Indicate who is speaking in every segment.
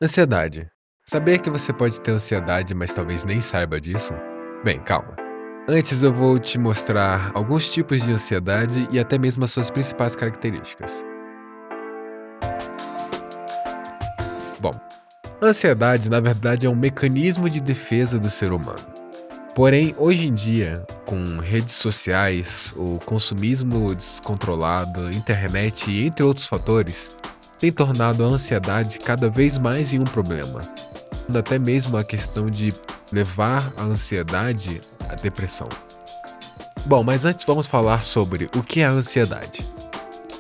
Speaker 1: Ansiedade. Sabia que você pode ter ansiedade, mas talvez nem saiba disso? Bem, calma. Antes eu vou te mostrar alguns tipos de ansiedade e até mesmo as suas principais características. Bom, a ansiedade na verdade é um mecanismo de defesa do ser humano. Porém, hoje em dia, com redes sociais, o consumismo descontrolado, internet e entre outros fatores, tem tornado a ansiedade cada vez mais em um problema. Até mesmo a questão de levar a ansiedade à depressão. Bom, mas antes vamos falar sobre o que é a ansiedade.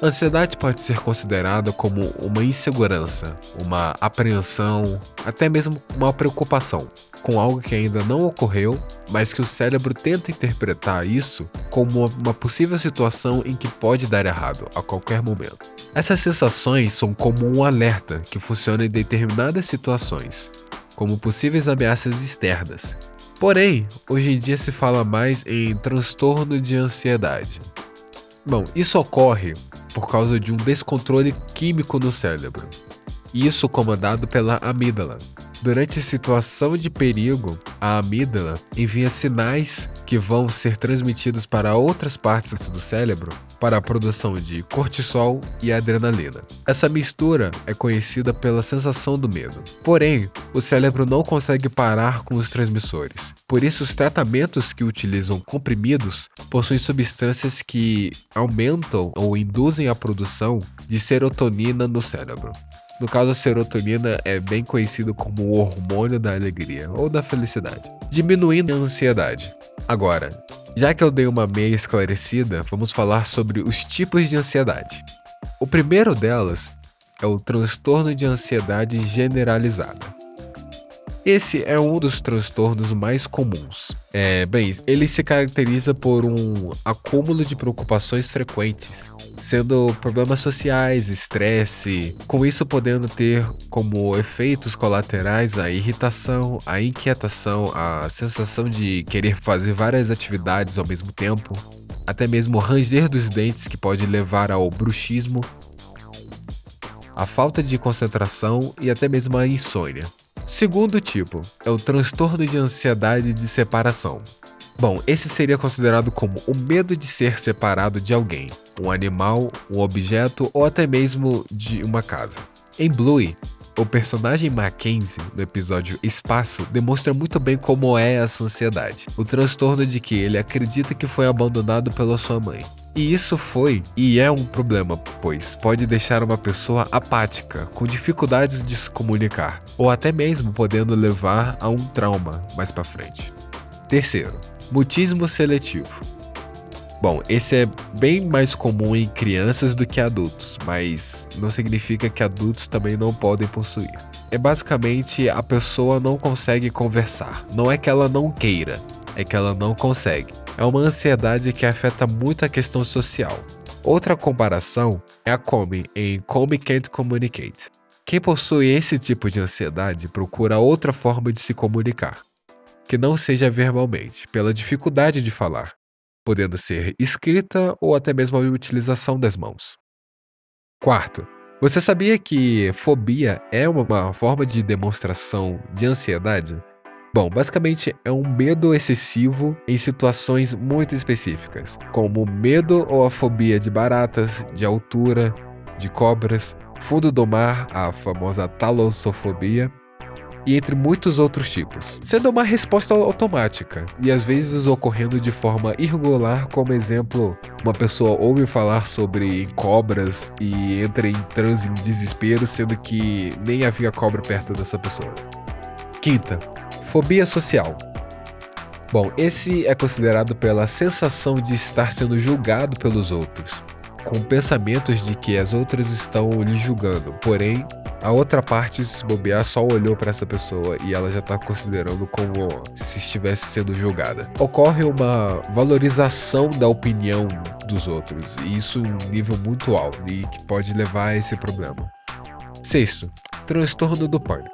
Speaker 1: A ansiedade pode ser considerada como uma insegurança, uma apreensão, até mesmo uma preocupação com algo que ainda não ocorreu, mas que o cérebro tenta interpretar isso como uma possível situação em que pode dar errado a qualquer momento. Essas sensações são como um alerta que funciona em determinadas situações, como possíveis ameaças externas. Porém, hoje em dia se fala mais em transtorno de ansiedade. Bom, isso ocorre por causa de um descontrole químico no cérebro, e isso comandado pela amígdala. Durante a situação de perigo, a amígdala envia sinais que vão ser transmitidos para outras partes do cérebro para a produção de cortisol e adrenalina. Essa mistura é conhecida pela sensação do medo. Porém, o cérebro não consegue parar com os transmissores. Por isso, os tratamentos que utilizam comprimidos possuem substâncias que aumentam ou induzem a produção de serotonina no cérebro. No caso, a serotonina é bem conhecido como o hormônio da alegria ou da felicidade, diminuindo a ansiedade. Agora, já que eu dei uma meia esclarecida, vamos falar sobre os tipos de ansiedade. O primeiro delas é o transtorno de ansiedade generalizada. Esse é um dos transtornos mais comuns. Ele se caracteriza por um acúmulo de preocupações frequentes, sendo problemas sociais, estresse, com isso podendo ter como efeitos colaterais a irritação, a inquietação, a sensação de querer fazer várias atividades ao mesmo tempo, até mesmo o ranger dos dentes que pode levar ao bruxismo, a falta de concentração e até mesmo a insônia. Segundo tipo é o transtorno de ansiedade de separação. Bom, esse seria considerado como o medo de ser separado de alguém, um animal, um objeto ou até mesmo de uma casa. Em Bluey, o personagem Mackenzie, no episódio Espaço, demonstra muito bem como é essa ansiedade. O transtorno de que ele acredita que foi abandonado pela sua mãe. E isso foi e é um problema, pois pode deixar uma pessoa apática, com dificuldades de se comunicar, ou até mesmo podendo levar a um trauma mais para frente. Terceiro, mutismo seletivo. Bom, esse é bem mais comum em crianças do que adultos, mas não significa que adultos também não podem possuir. É basicamente a pessoa não consegue conversar. Não é que ela não queira, é que ela não consegue. É uma ansiedade que afeta muito a questão social. Outra comparação é a Come, em Come Can't Communicate. Quem possui esse tipo de ansiedade procura outra forma de se comunicar, que não seja verbalmente, pela dificuldade de falar, podendo ser escrita ou até mesmo a utilização das mãos. Quarto, você sabia que fobia é uma forma de demonstração de ansiedade? Bom, basicamente é um medo excessivo em situações muito específicas, como medo ou a fobia de baratas, de altura, de cobras, fundo do mar, a famosa talassofobia, e entre muitos outros tipos, sendo uma resposta automática, e às vezes ocorrendo de forma irregular, como exemplo, uma pessoa ouve falar sobre cobras e entra em transe em desespero, sendo que nem havia cobra perto dessa pessoa. Quinta, fobia social. Bom, esse é considerado pela sensação de estar sendo julgado pelos outros, com pensamentos de que as outras estão lhe julgando, porém, a outra parte, se bobear, só olhou para essa pessoa e ela já está considerando como se estivesse sendo julgada. Ocorre uma valorização da opinião dos outros, e isso em um nível muito alto e que pode levar a esse problema. Sexto, transtorno do pânico.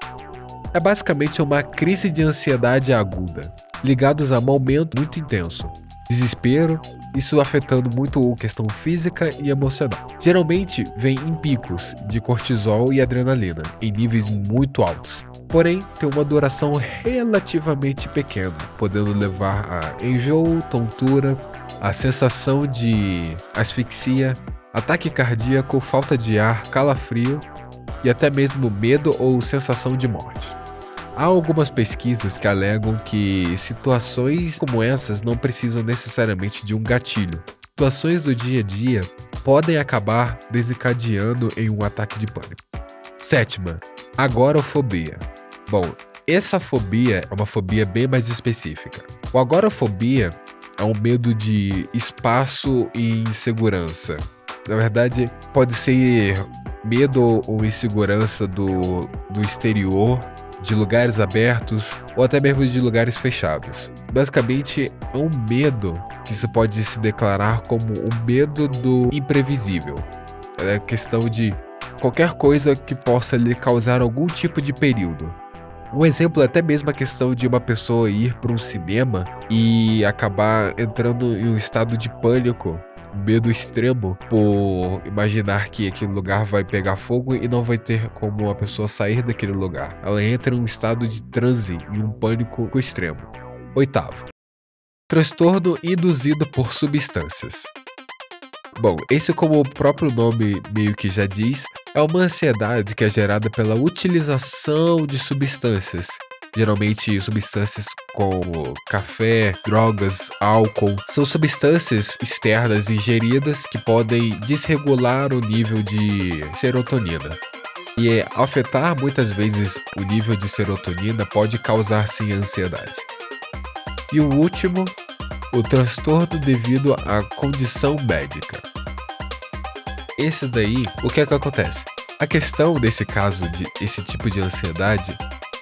Speaker 1: É basicamente uma crise de ansiedade aguda, ligados a um momento muito intenso, desespero, isso afetando muito a questão física e emocional. Geralmente vem em picos de cortisol e adrenalina, em níveis muito altos. Porém, tem uma duração relativamente pequena, podendo levar a enjoo, tontura, a sensação de asfixia, ataque cardíaco, falta de ar, calafrio e até mesmo medo ou sensação de morte. Há algumas pesquisas que alegam que situações como essas não precisam necessariamente de um gatilho. Situações do dia a dia podem acabar desencadeando em um ataque de pânico. Sétima, agorafobia. Bom, essa fobia é uma fobia bem mais específica. O agorafobia é um medo de espaço e insegurança. Na verdade, pode ser medo ou insegurança do exterior, de lugares abertos ou até mesmo de lugares fechados. Basicamente, é um medo que se pode se declarar como o medo do imprevisível. É questão de qualquer coisa que possa lhe causar algum tipo de período. Um exemplo é até mesmo a questão de uma pessoa ir para um cinema e acabar entrando em um estado de pânico, medo extremo, por imaginar que aquele lugar vai pegar fogo e não vai ter como a pessoa sair daquele lugar. Ela entra em um estado de transe e um pânico extremo. Oitavo, transtorno induzido por substâncias. Bom, esse, como o próprio nome meio que já diz, é uma ansiedade que é gerada pela utilização de substâncias. Geralmente substâncias como café, drogas, álcool. São substâncias externas ingeridas que podem desregular o nível de serotonina. E afetar muitas vezes o nível de serotonina pode causar sim ansiedade. E o último, o transtorno devido à condição médica. Esse daí, o que é que acontece? A questão desse caso, esse tipo de ansiedade,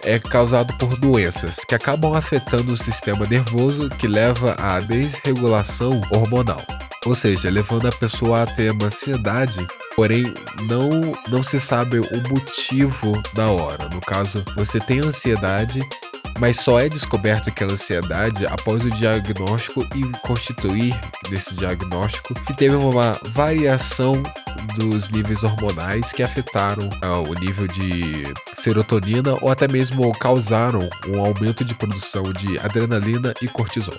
Speaker 1: é causado por doenças que acabam afetando o sistema nervoso, que leva à desregulação hormonal. Ou seja, levando a pessoa a ter uma ansiedade, porém não se sabe o motivo da hora. No caso, você tem ansiedade, mas só é descoberta aquela ansiedade após o diagnóstico e constituir desse diagnóstico que teve uma variação dos níveis hormonais que afetaram o nível de serotonina ou até mesmo causaram um aumento de produção de adrenalina e cortisol.